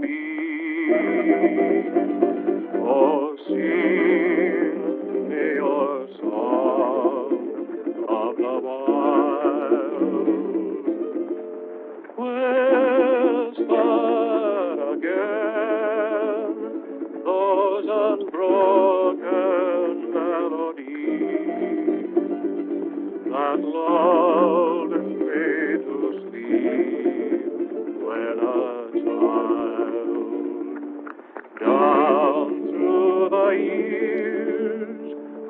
be. Oh, sing me your song of the wild. Whisper again those unbroken melodies that lulled me to sleep when a child. Down through the years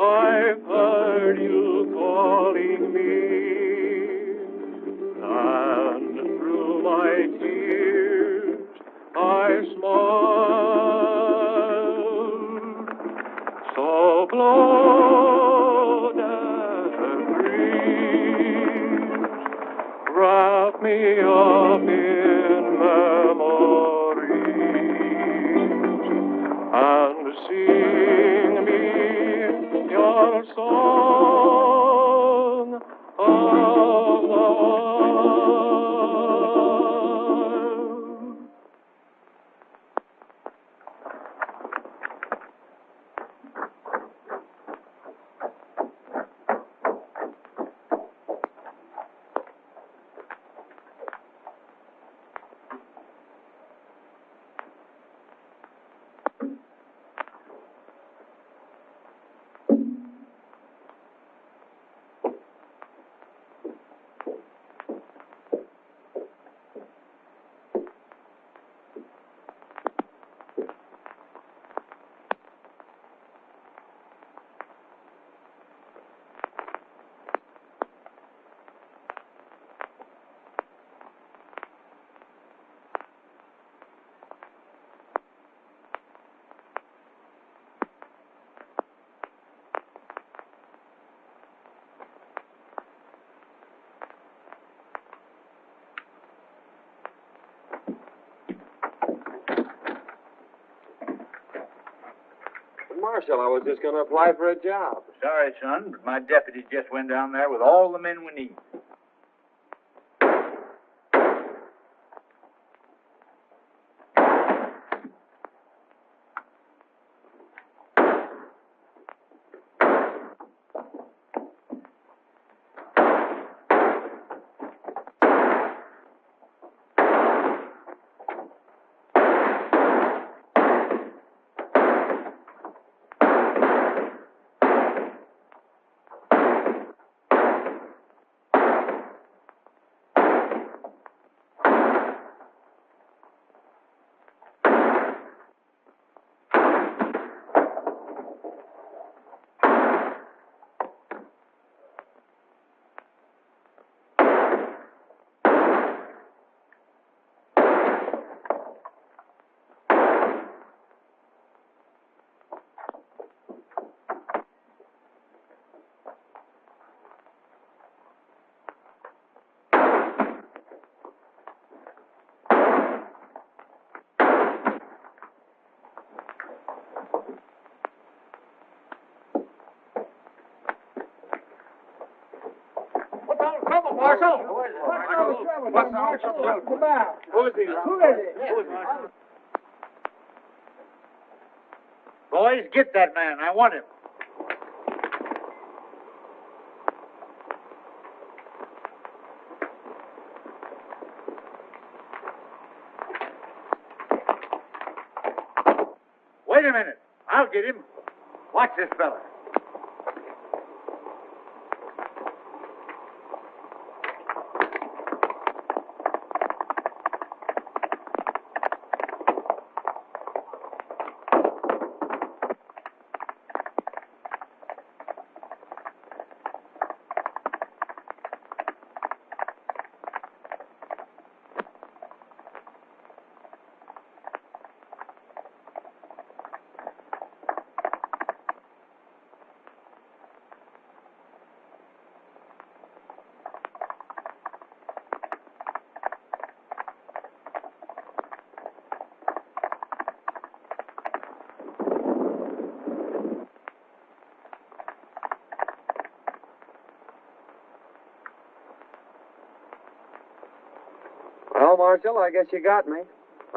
I've heard you calling me, and through my tears I smiled. So blow that breeze, wrap me up in memories, and sing me your song of the wild. Marshal, I was just going to apply for a job. Sorry, son, but my deputy just went down there with all the men we need. Marshal! What's the matter? Who is he? Who is it? Boys, get that man. I want him. Wait a minute. I'll get him. Watch this fella. Well, Marshal, I guess you got me.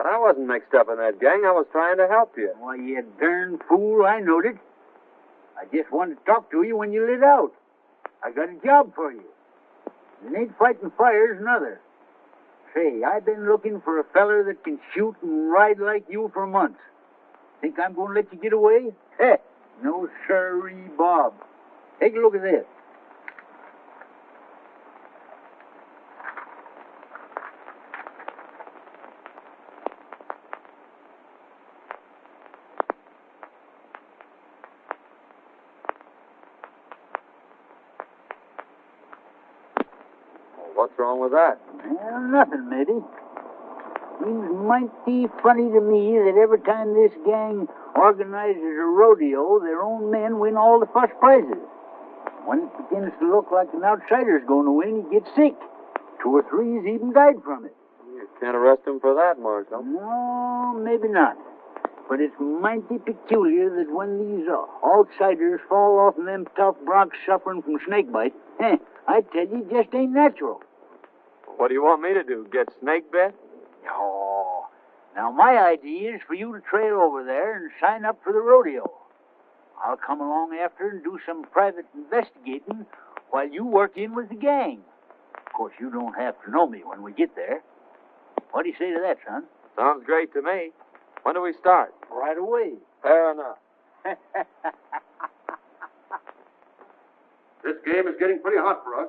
But I wasn't mixed up in that gang. I was trying to help you. Why, you darn fool, I knowed it. I just wanted to talk to you when you lit out. I got a job for you. It ain't fighting fires, another. Say, I've been looking for a feller that can shoot and ride like you for months. Think I'm going to let you get away? Heh, no sirree, Bob. Take a look at this. What's wrong with that? Well, nothing, matey. Seems mighty funny to me that every time this gang organizes a rodeo, their own men win all the first prizes. When it begins to look like an outsider's going to win, he gets sick. 2 or 3's even died from it. You can't arrest him for that, Marshal. No, maybe not. But it's mighty peculiar that when these outsiders fall off them tough broncs suffering from snakebite, I tell you, it just ain't natural. What do you want me to do? Get snake bit? Oh, now my idea is for you to trail over there and sign up for the rodeo. I'll come along after and do some private investigating while you work in with the gang. Of course, you don't have to know me when we get there. What do you say to that, son? Sounds great to me. When do we start? Right away. Fair enough. This game is getting pretty hot for us.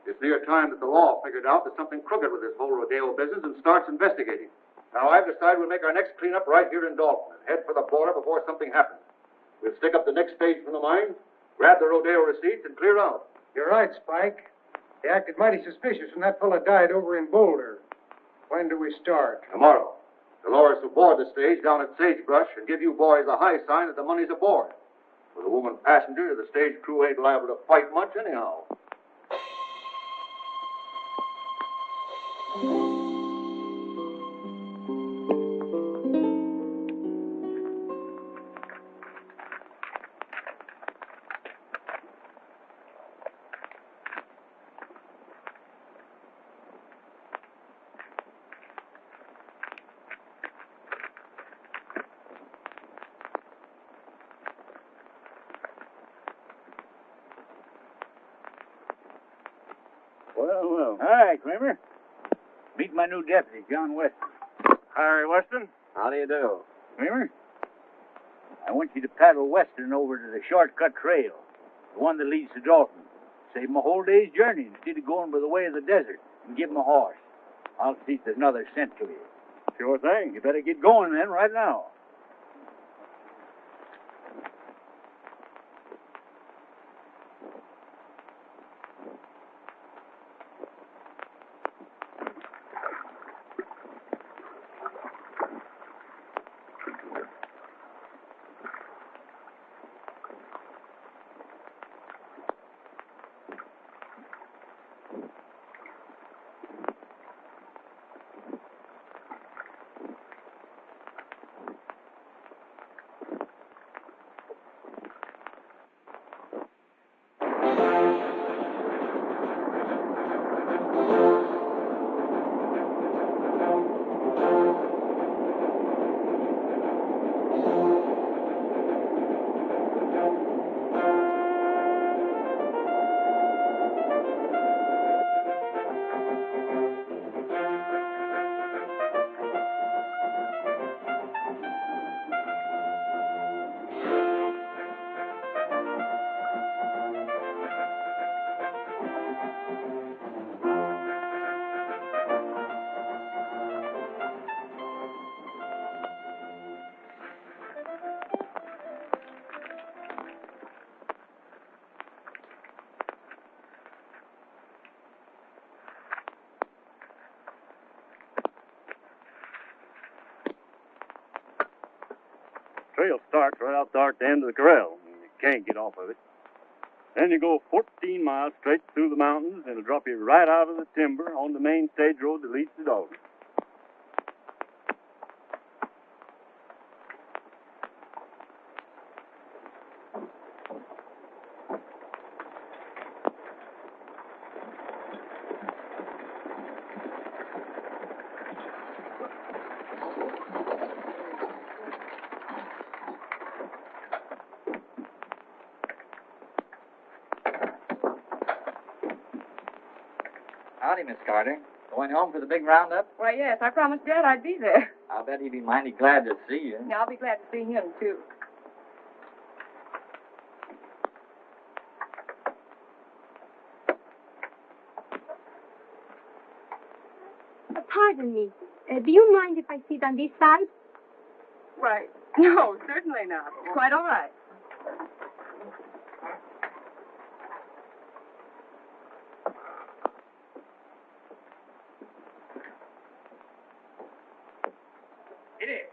It's near time that the law figured out there's something crooked with this whole rodeo business and starts investigating. Now, I've decided we'll make our next cleanup right here in Dalton and head for the border before something happens. We'll stick up the next stage from the mine, grab the rodeo receipts, and clear out. You're right, Spike. They acted mighty suspicious when that fella died over in Boulder. When do we start? Tomorrow, they'll lower us aboard the stage down at Sagebrush and give you boys a high sign that the money's aboard. With a woman passenger, the stage crew ain't liable to fight much anyhow. Well. Hi, Kramer. Meet my new deputy, John Weston. Harry Weston? How do you do? Kramer, I want you to paddle Western over to the shortcut trail, the one that leads to Dalton. Save him a whole day's journey instead of going by the way of the desert, and give him a horse. I'll see if there's another cent to you. Sure thing. You better get going then, right now. Trail starts right out there at the end of the corral. You can't get off of it. Then you go 14 miles straight through the mountains, and it'll drop you right out of the timber on the main stage road that leads to Dalton. Howdy, Miss Carter. Going home for the big roundup? Why, yes, I promised Dad I'd be there. I'll bet he'd be mighty glad to see you. Now, I'll be glad to see him, too. Pardon me. Do you mind if I sit on this side? Why, no, certainly not. It's quite all right. It is.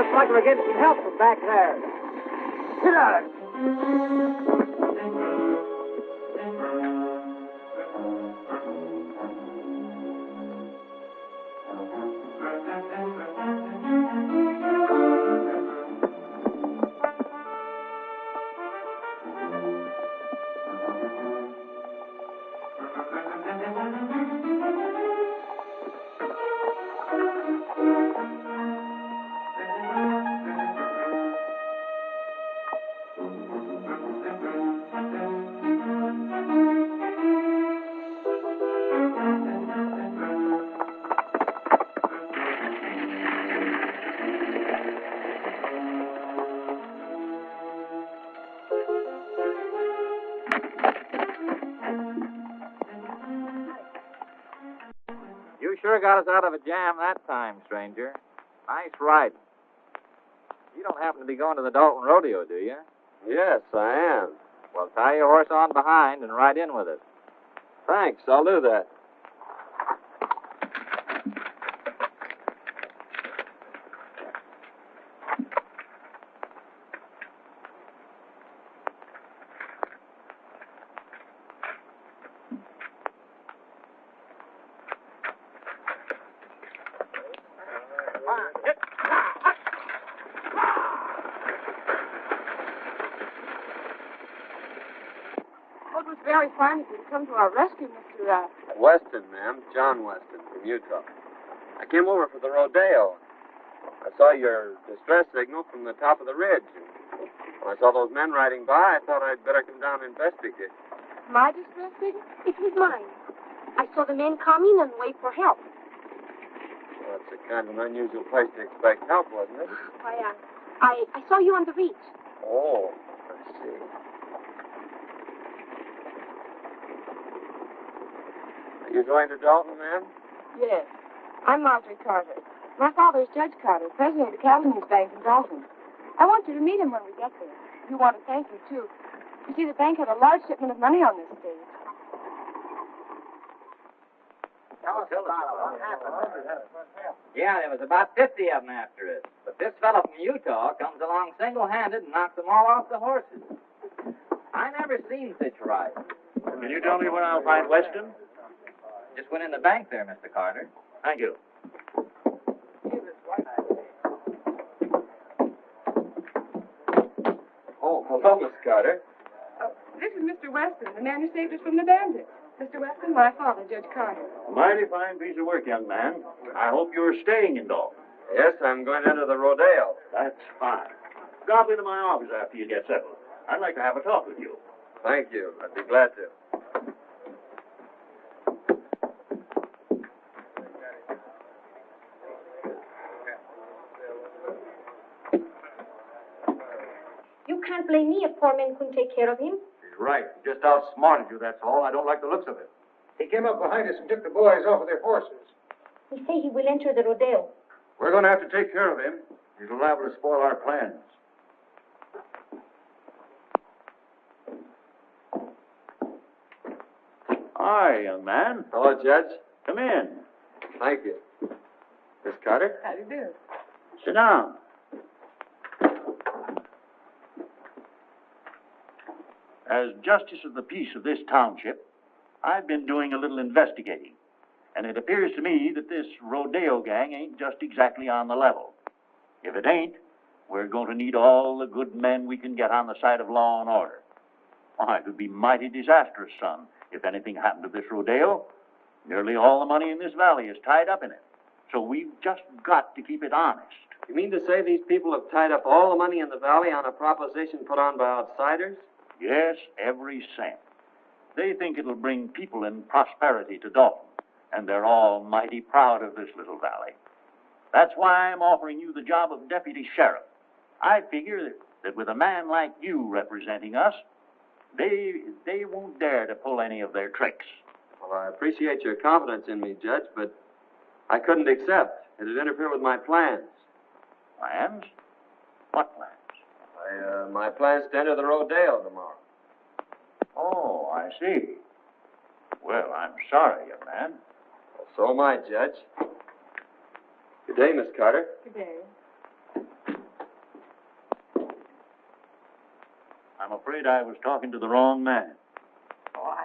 Looks like we're getting some help from back there. Get out of it. You sure got us out of a jam that time, stranger. Nice riding. You don't happen to be going to the Dalton Rodeo, do you? Yes, I am. Well, tie your horse on behind and ride in with us. Thanks, I'll do that. Well, it was very fine of you to come to our rescue, Mr. Weston, ma'am. John Weston from Utah. I came over for the rodeo. I saw your distress signal from the top of the ridge. When I saw those men riding by, I thought I'd better come down and investigate. My distress signal? It was mine. I saw the men coming and wait for help. Well, that's a kind of an unusual place to expect help, wasn't it? Why, I saw you on the reach. Oh, I see. Are you going to Dalton, then? Yes. I'm Marjorie Carter. My father is Judge Carter, president of the Cattlemen's Bank in Dalton. I want you to meet him when we get there. You want to thank him, too. You see, the bank had a large shipment of money on this stage. Yeah, there was about 50 of them after us. But this fellow from Utah comes along single-handed and knocks them all off the horses. I never seen such riding. Can you tell me where I'll find Weston? Just went in the bank there, Mr. Carter. Thank you. Oh, hello, Miss Carter. This is Mr. Weston, the man who saved us from the bandits. Mr. Weston, my father, Judge Carter. A mighty fine piece of work, young man. I hope you're staying in Dalton. Yes, I'm going into the Rodeo. That's fine. Drop into my office after you get settled. I'd like to have a talk with you. Thank you. I'd be glad to. You can't blame me if poor men couldn't take care of him. He's right. He just outsmarted you, that's all. I don't like the looks of it. He came up behind us and took the boys off of their horses. He say he will enter the rodeo. We're going to have to take care of him. He's liable to spoil our plans. Hi, young man. Hello, Judge. Come in. Thank you. Miss Carter? How do you do? Sit down. As justice of the peace of this township, I've been doing a little investigating, and it appears to me that this rodeo gang ain't just exactly on the level. If it ain't, we're going to need all the good men we can get on the side of law and order. Why, it would be mighty disastrous, son, if anything happened to this rodeo. Nearly all the money in this valley is tied up in it, so we've just got to keep it honest. You mean to say these people have tied up all the money in the valley on a proposition put on by outsiders? Yes, every cent. They think it'll bring people and prosperity to Dalton, and they're all mighty proud of this little valley. That's why I'm offering you the job of deputy sheriff. I figure that with a man like you representing us, they won't dare to pull any of their tricks. Well, I appreciate your confidence in me, Judge, but I couldn't accept. It'd interfere with my plans. Plans? What plans? My plans to enter the rodeo tomorrow. Oh, I see. Well, I'm sorry, young man. Well, so am I, Judge. Good day, Miss Carter. Good day. I'm afraid I was talking to the wrong man. Oh,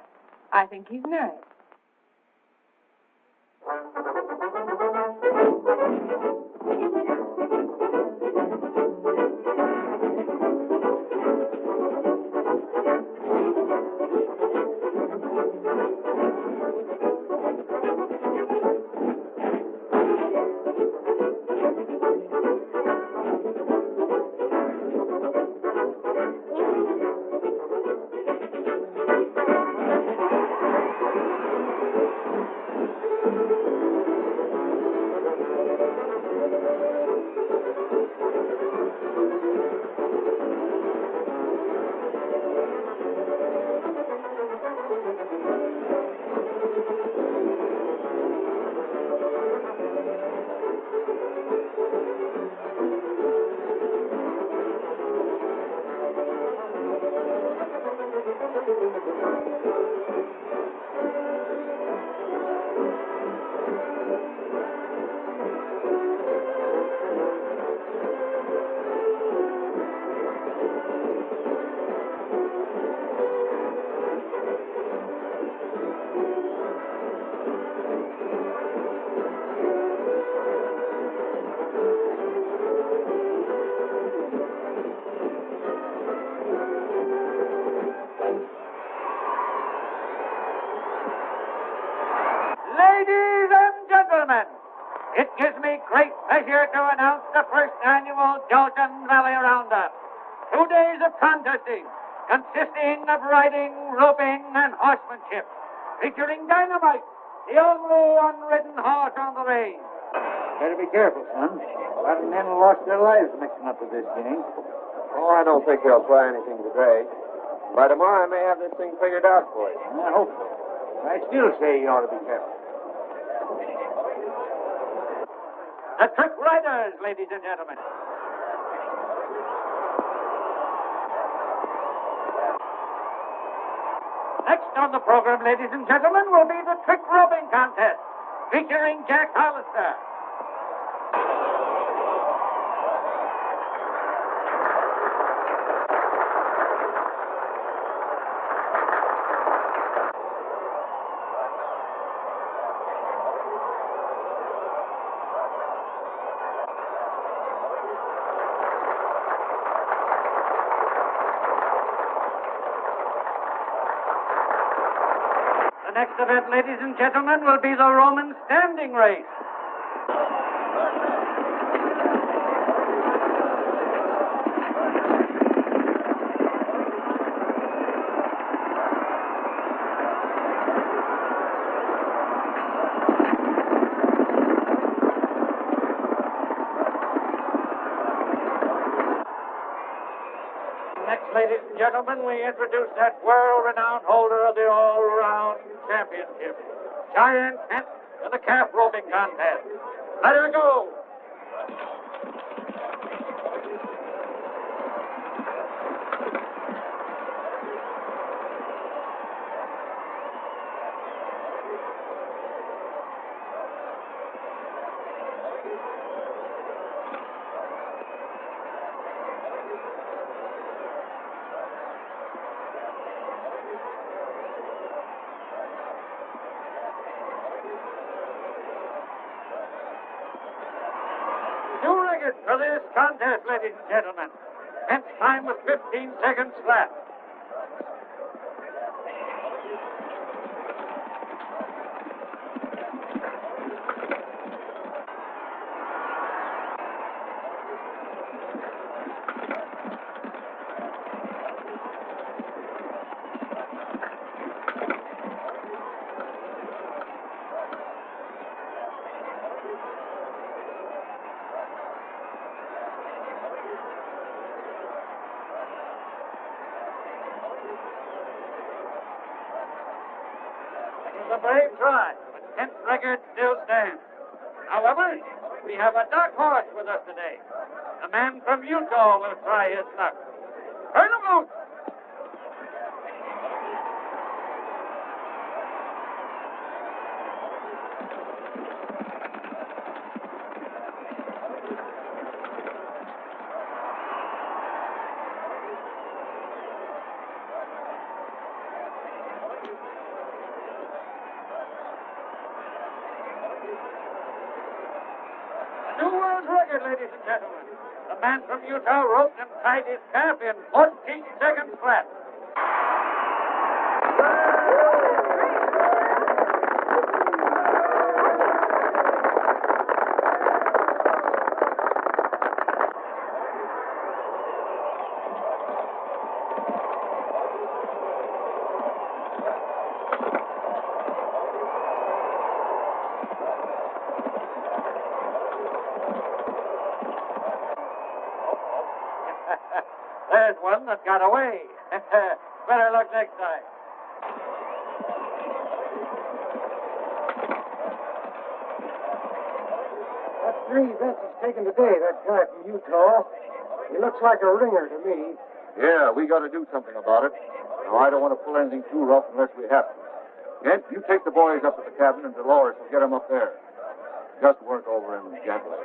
I think he's nice. Ladies and gentlemen, it gives me great pleasure to announce the Grand Valley Roundup. 2 days of contesting, consisting of riding, roping, and horsemanship, featuring Dynamite, the only unridden horse on the range. Better be careful, son. A lot of men lost their lives mixing up with this gang. Oh, I don't think they'll try anything today. By tomorrow, I may have this thing figured out for you. I hope so. I still say you ought to be careful. The Trick Riders, ladies and gentlemen. Next on the program, ladies and gentlemen, will be the Trick Roping Contest, featuring Jack Hollister. The next event, ladies and gentlemen, will be the Roman standing race. Next, ladies and gentlemen, we introduce that world-renowned holder of the all-round championship, Giant Kent, in the calf roping contest. Let her go! For this contest, ladies and gentlemen. Kent's time was 15 seconds flat. A brave try, but Kent's record still stands. However, we have a dark horse with us today. A man from Utah will try his luck. Turn him out! New world record, ladies and gentlemen. The man from Utah roped and tied his calf in 14 seconds flat. There's one that got away. Better luck next time. That's three bets he's taken today, that guy from Utah. He looks like a ringer to me. Yeah, we got to do something about it. Now, I don't want to pull anything too rough unless we have to. Kent, you take the boys up to the cabin, and Dolores will get him up there. Just work over him gently.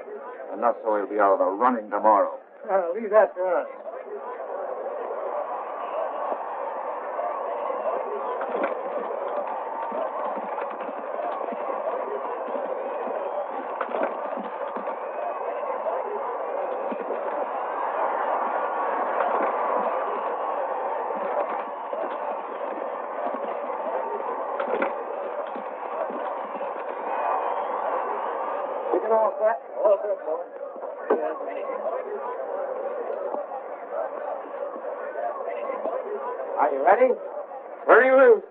Enough so he'll be out of the running tomorrow. Leave that to us. All set, boy. Turning loose.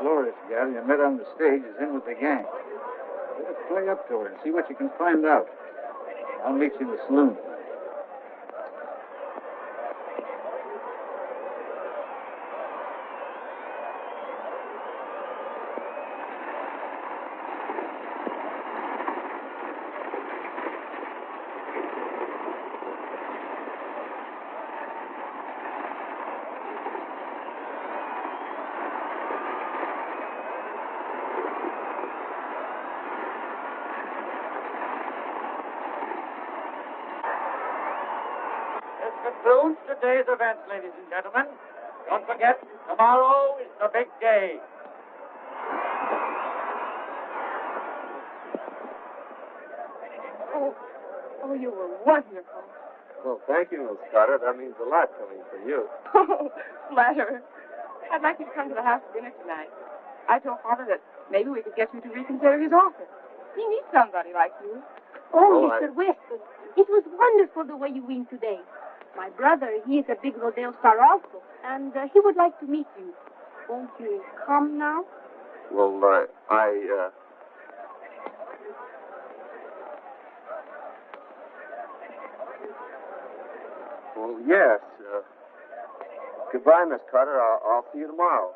Dolores, gal you met on the stage is in with the gang. Let's play up to her and see what you can find out. I'll meet you in the saloon. Concludes today's events, ladies and gentlemen. Don't forget, tomorrow is the big day. Oh, you were wonderful. Well, thank you, Miss Carter. That means a lot coming from you. Oh, flatterer. I'd like you to come to the house for dinner tonight. I told Father that maybe we could get you to reconsider his offer. He needs somebody like you. Oh, Mr. Weston, it was wonderful the way you win today. My brother, he is a big rodeo star also, and he would like to meet you. Won't you come now? Well, Well, yes. Goodbye, Miss Carter. I'll see you tomorrow.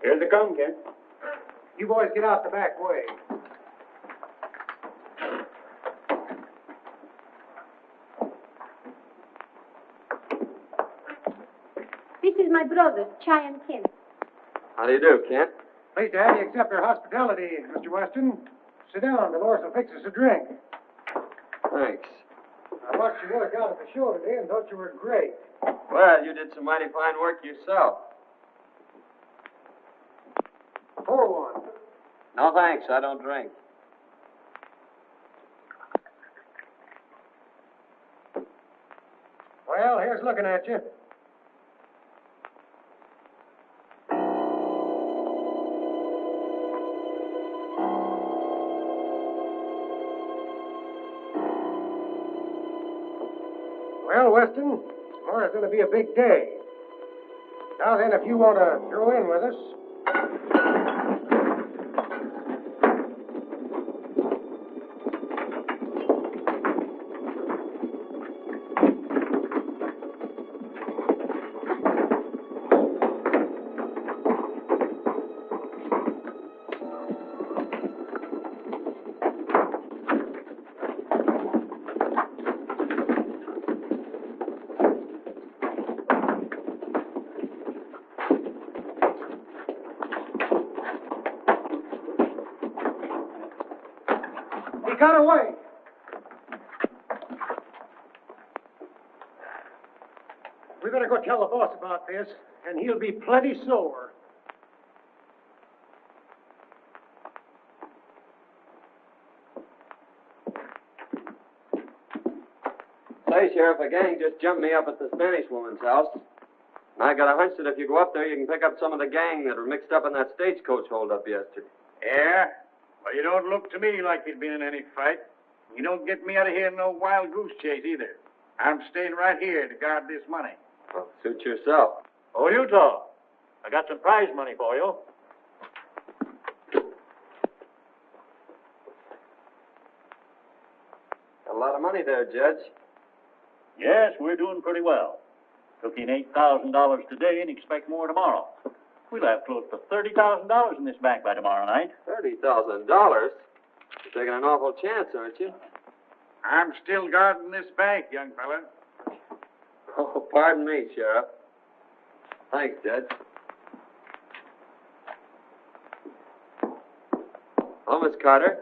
Here they come, Kent. You boys get out the back way. This is my brother, Chai and Kent. How do you do, Kent? Pleased to have you accept our hospitality, Mr. Weston. Sit down. Dolores will fix us a drink. Thanks. I watched you work out at the show today and thought you were great. Well, you did some mighty fine work yourself. Pour one. No, thanks. I don't drink. Well, here's looking at you. Well, Weston, tomorrow's going to be a big day. Now then, if you want to throw in with us. He got away. We better go tell the boss about this, and he'll be plenty sore. Say, Sheriff, a gang just jumped me up at the Spanish woman's house. And I got a hunch that if you go up there, you can pick up some of the gang that were mixed up in that stagecoach holdup yesterday. Yeah? Well, you don't look to me like you'd been in any fight. You don't get me out of here in no wild goose chase either. I'm staying right here to guard this money. Well, suit yourself. Oh, Utah, I got some prize money for you. Got a lot of money there, Judge. Yes, we're doing pretty well. Took in $8,000 today and expect more tomorrow. We'll have close to $30,000 in this bank by tomorrow night. $30,000? You're taking an awful chance, aren't you? I'm still guarding this bank, young fella. Oh, pardon me, Sheriff. Thanks, Judge. Hello, Miss Carter.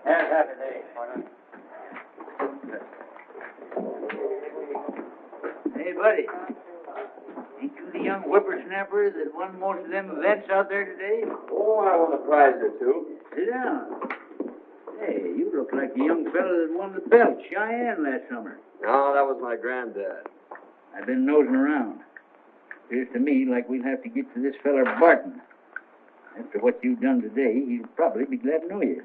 Have half a day, partner. Hey, buddy. Ain't you the young whippersnapper that won most of them events out there today? Oh, I won a prize or two. Sit down. Hey, you look like the young fella that won the belt, Cheyenne, last summer. No, that was my granddad. I've been nosing around. Appears to me like we'll have to get to this feller Barton. After what you've done today, he'll probably be glad to know you.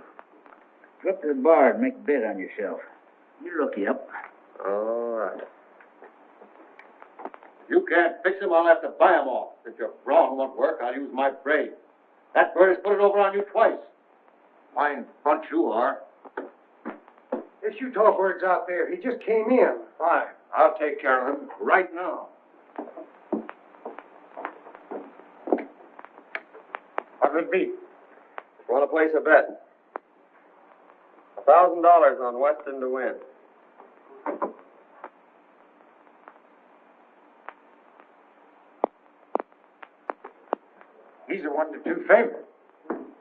Go up to the bar and make a bet on yourself. You'll look you up. All right. You can't fix him, I'll have to buy him off. If your brawn won't work, I'll use my brain. That bird has put it over on you twice. Fine bunch you are. Yes, you talk words out there. He just came in. Fine. I'll take care of him right now. What will it be? Want to place a bet? $1,000 on Weston to win. He's a 1-2 favorite.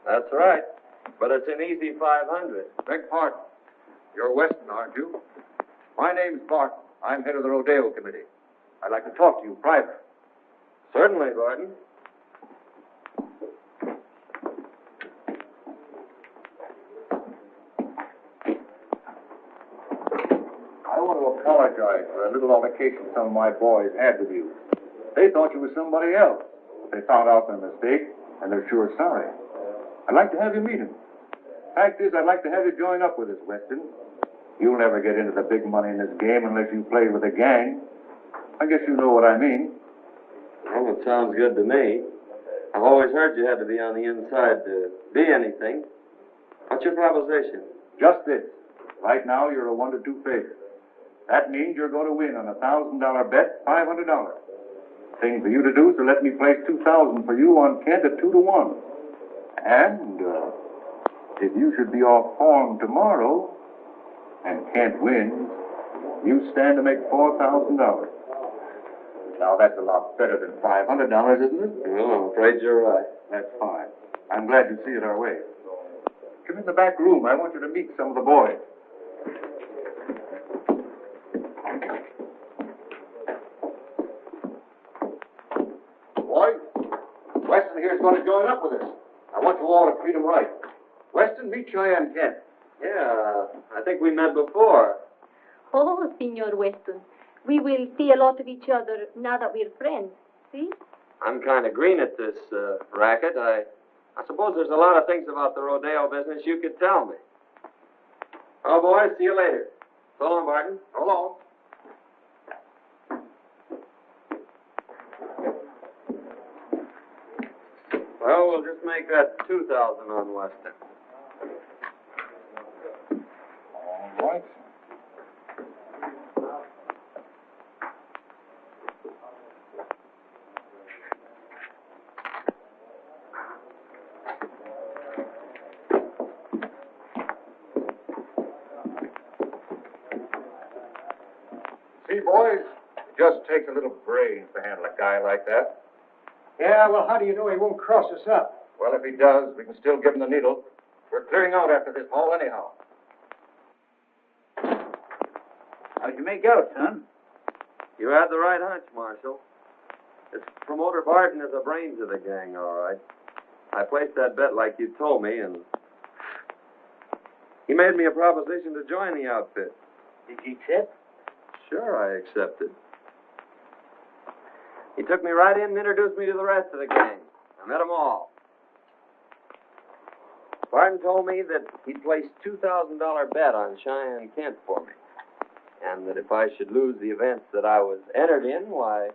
That's right. But it's an easy 500. Beg pardon. You're Weston, aren't you? My name's Barton. I'm head of the Rodeo Committee. I'd like to talk to you private. Certainly, Barton. I want to apologize for a little altercation some of my boys had with you. They thought you were somebody else. They found out their mistake, and they're sure sorry. I'd like to have you meet him. Fact is, I'd like to have you join up with us, Weston. You'll never get into the big money in this game unless you play with a gang. I guess you know what I mean. Well, it sounds good to me. I've always heard you had to be on the inside to be anything. What's your proposition? Just this. Right now, you're a 1-2 favorite. That means you're going to win on a $1,000 bet, $500. Thing for you to do is to let me place $2,000 for you on Kent at 2-1. And if you should be off form tomorrow and Kent wins, you stand to make $4,000. Now that's a lot better than $500, isn't it? Well, I'm afraid you're right. That's fine. I'm glad you see it our way. Come in the back room. I want you to meet some of the boys. Boys, Weston here's going to join up with us. I want you all to treat him right. Weston, meet Cheyenne Kent. Yeah, I think we met before. Oh, Senor Weston, we will see a lot of each other now that we're friends. See? I'm kind of green at this racket. I suppose there's a lot of things about the rodeo business you could tell me. Oh, boys, see you later. So long, Barton. So long. Well, we'll just make that 2,000 on Weston. All right. See, boys, it just takes a little brains to handle a guy like that. Yeah, well, how do you know he won't cross us up? Well, if he does, we can still give him the needle. We're clearing out after this haul anyhow. How'd you make out, son? You had the right hunch, Marshal. This promoter Barton is the brains of the gang, all right. I placed that bet like you told me, and he made me a proposition to join the outfit. Did you accept? Sure, I accepted. He took me right in and introduced me to the rest of the gang. I met them all. Barton told me that he'd placed $2,000 bet on Cheyenne Kent for me, and that if I should lose the events that I was entered in, why,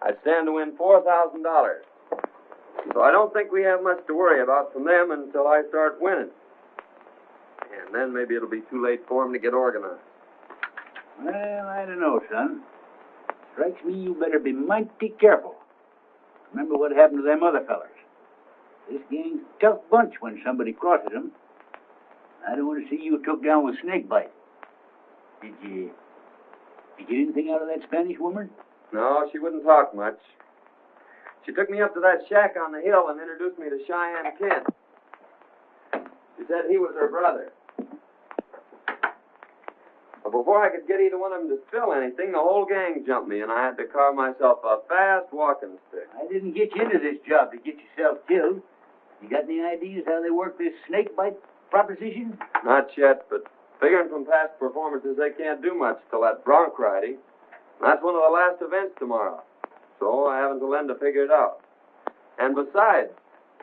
I'd stand to win $4,000. So I don't think we have much to worry about from them until I start winning. And then maybe it'll be too late for them to get organized. Well, I don't know, son. Strikes me you better be mighty careful. Remember what happened to them other fellers. This gang's a tough bunch when somebody crosses them. I don't want to see you took down with snakebite. Did you get anything out of that Spanish woman? No, she wouldn't talk much. She took me up to that shack on the hill and introduced me to Cheyenne Kent. She said he was her brother. But before I could get either one of them to spill anything, the whole gang jumped me, and I had to carve myself a fast walking stick. I didn't get you into this job to get yourself killed. You got any ideas how they work this snake bite proposition? Not yet, but figuring from past performances, they can't do much till that bronc riding. That's one of the last events tomorrow. So I have until then to figure it out. And besides,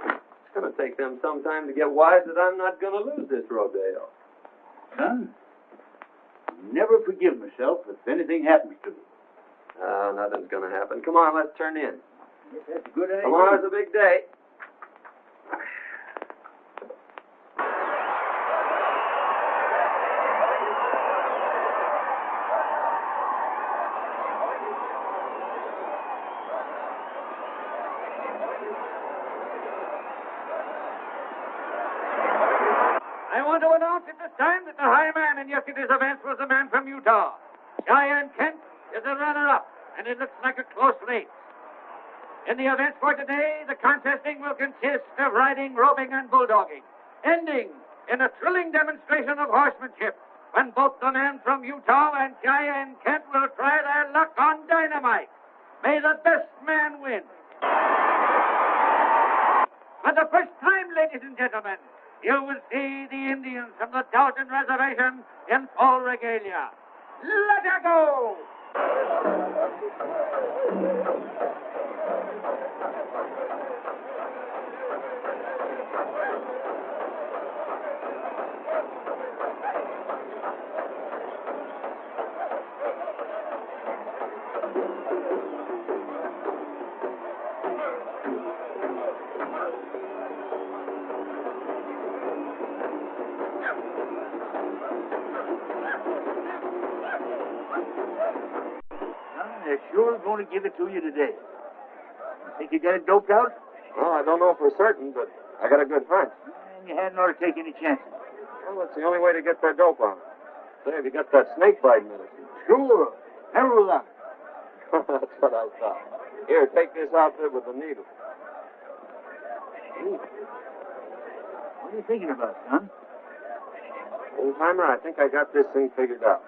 it's going to take them some time to get wise that I'm not going to lose this rodeo. Son, never forgive myself if anything happens to me. Nothing's going to happen. Come on, let's turn in. Yes, that's a good idea. Tomorrow's a big day. I want to announce at this time that the high man in yesterday's events was a man from Utah. Cheyenne Kent is a runner-up, and it looks like a close race. In the events for today, the contesting will consist of riding, roping, and bulldogging, ending in a thrilling demonstration of horsemanship when both the man from Utah and Cheyenne Kent will try their luck on dynamite. May the best man win. For the first time, ladies and gentlemen, you will see the Indians from the Dalton Reservation in full regalia. Let her go! They're sure going to give it to you today. You think you got it doped out? Well, I don't know for certain, but I got a good hunch. And you hadn't ought to take any chances. Well, that's the only way to get their dope on. Say, if you got that snake bite medicine. Sure. Never luck. That's what I thought. Here, take this outfit with the needle. What are you thinking about, son? Old timer, I think I got this thing figured out.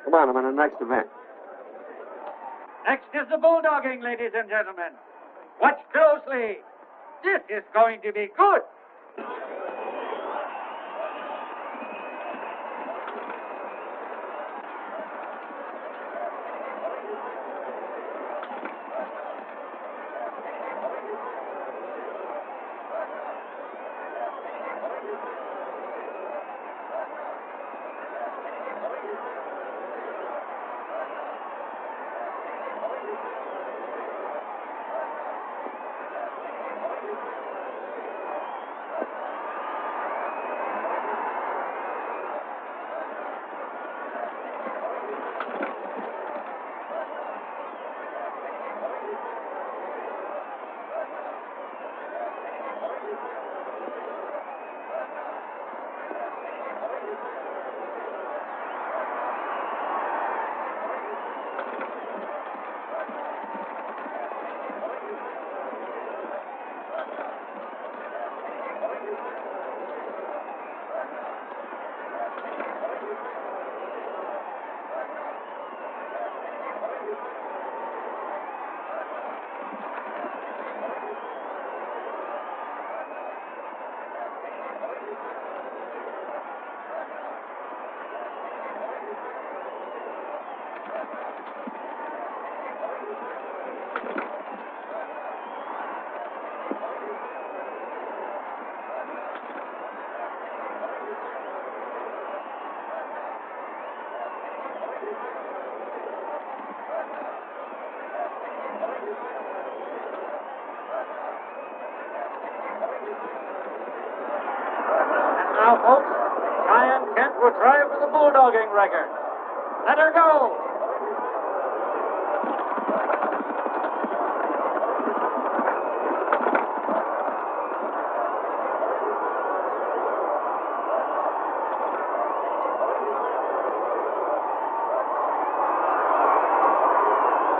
Come on, I'm in the next event. Next is the bulldogging, ladies and gentlemen. Watch closely. This is going to be good. Now, folks, Cheyenne Kent will try for the bulldogging record. Let her go.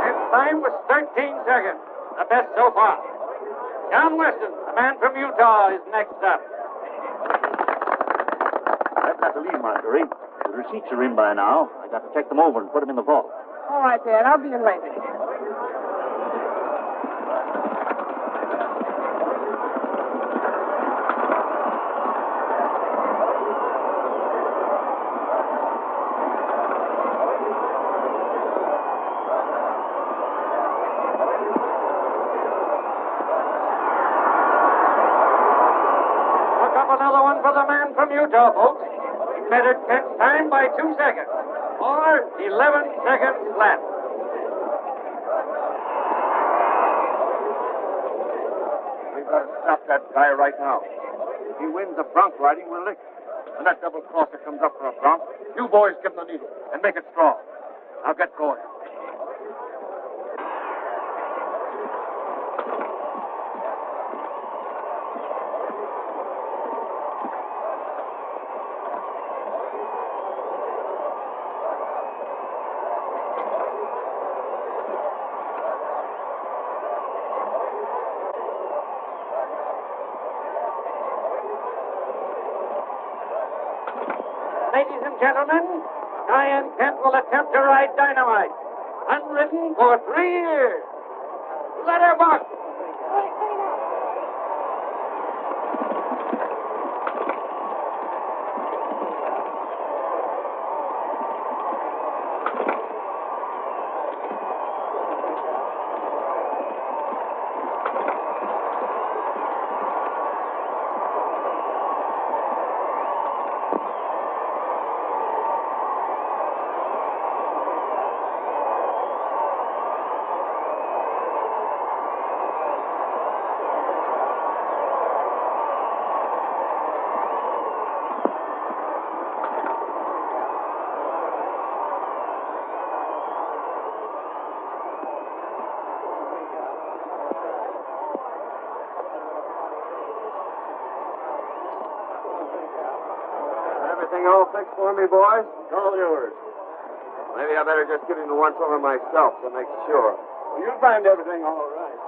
Its time was 13 seconds. the best so far. John Weston, the man from Utah, is next up. I've got to leave, Marjorie. The receipts are in by now. I got to check them over and put them in the vault. All right, Dad. I'll be in later. Look up another one for the man from Utah, folks. He bettered Kent's time by 2 seconds, or 11 seconds flat. We've got to stop that guy right now. If he wins the bronc riding, we're licked. When that double crosser comes up for a bronc, you boys give him the needle and make it strong. I'll get going. Ladies and gentlemen, Cheyenne Kent will attempt to ride dynamite. Unridden for 3 years. Letterbox. Everything all fixed for me, boys? All yours. Maybe I better just give him the once-over myself to make sure. Well, you'll find everything all right.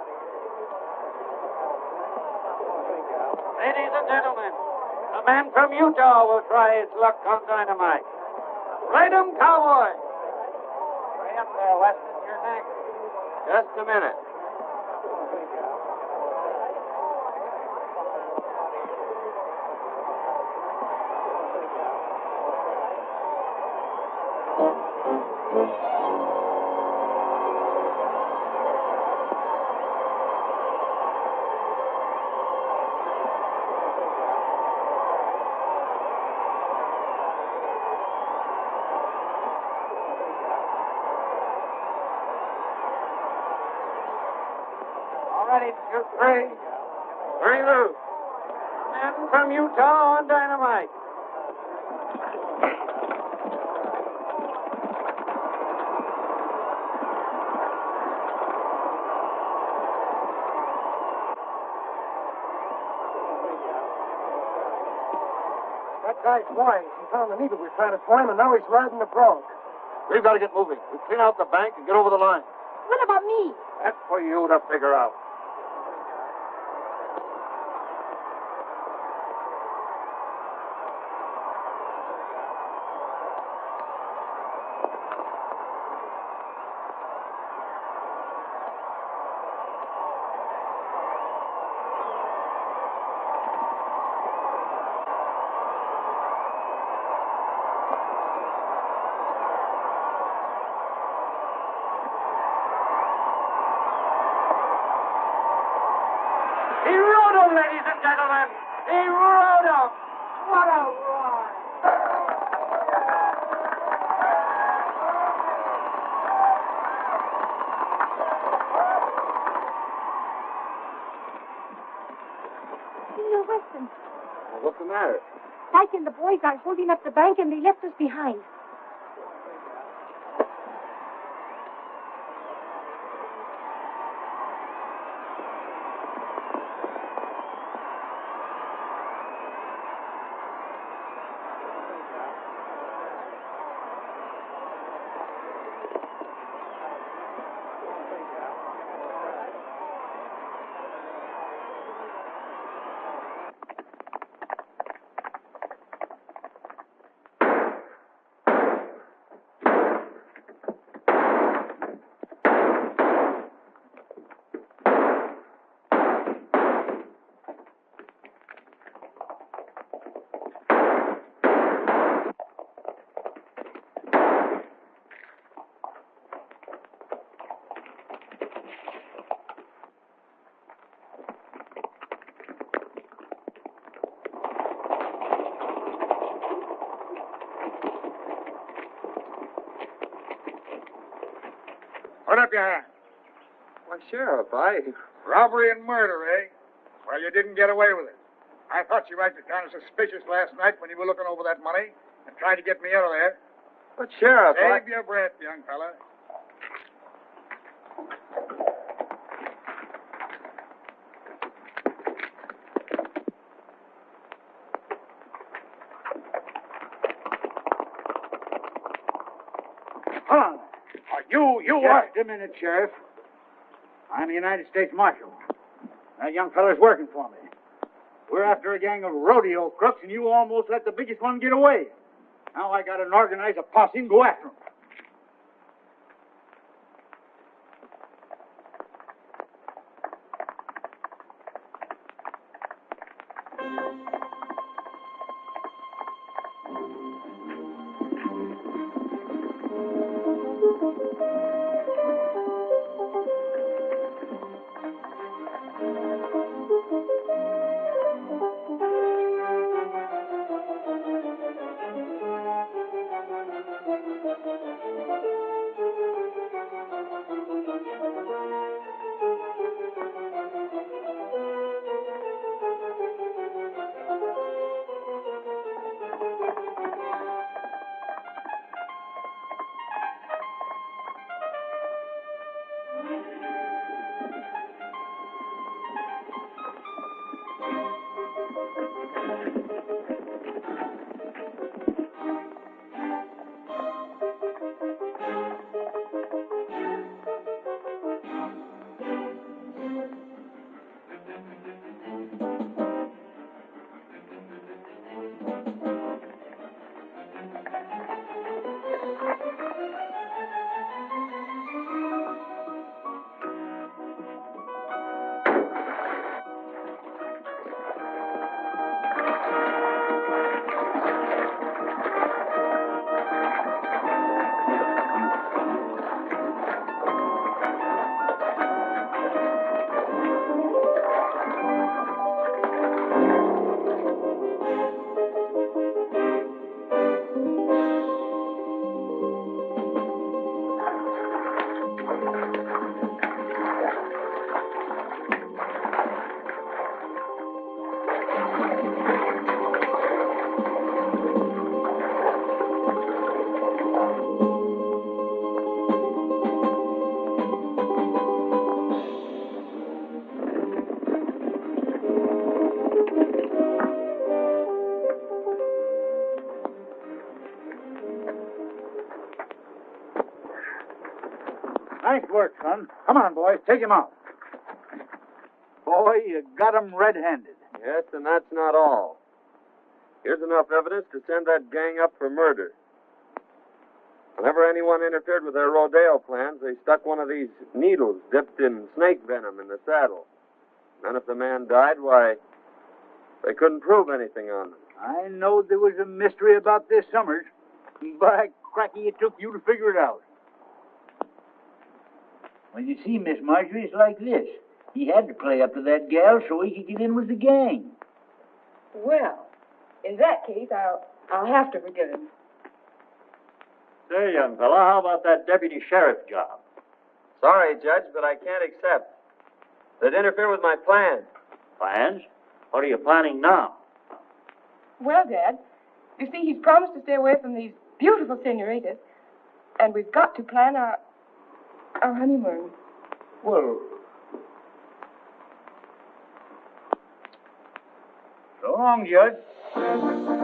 Ladies and gentlemen, a man from Utah will try his luck on dynamite. Ride 'em, Cowboy. Hurry up there, Weston. You're next. Just a minute. All ready, 2, 3. 3 loose. Man from Utah on dynamite. That guy's wise. He found the needle we tried to for him, and now he's riding the bronc. We've got to get moving. We clean out the bank and get over the line. What about me? That's for you to figure out. He rode him, ladies and gentlemen. He rode him. What a ride. Senor Weston, What's the matter? Dyke and the boys are holding up the bank, and they left us behind. your hands? Why, Sheriff, Robbery and murder, eh? Well, you didn't get away with it. I thought you acted kind of suspicious last night when you were looking over that money and tried to get me out of there. But, Sheriff, Save your breath, young fella. Hold on. You what? Just a minute, Sheriff. I'm the United States Marshal. That young fella's working for me. We're after a gang of rodeo crooks, and you almost let the biggest one get away. Now I gotta organize a posse and go after him. Nice work, son. Come on, boys. Take him out. Boy, you got him red-handed. Yes, and that's not all. Here's enough evidence to send that gang up for murder. Whenever anyone interfered with their rodeo plans, they stuck one of these needles dipped in snake venom in the saddle. Then if the man died, why, they couldn't prove anything on him. I know there was a mystery about this, Summers. By cracky, it took you to figure it out. Well, you see, Miss Marjorie, it's like this. He had to play up to that gal so he could get in with the gang. Well, in that case, I'll have to forgive him. Say, young fella, how about that deputy sheriff job? Sorry, Judge, but I can't accept. They'd interfere with my plans. Plans? What are you planning now? Well, Dad, you see, he's promised to stay away from these beautiful senoritas, and we've got to plan our honeymoon. Well, so long, Judge.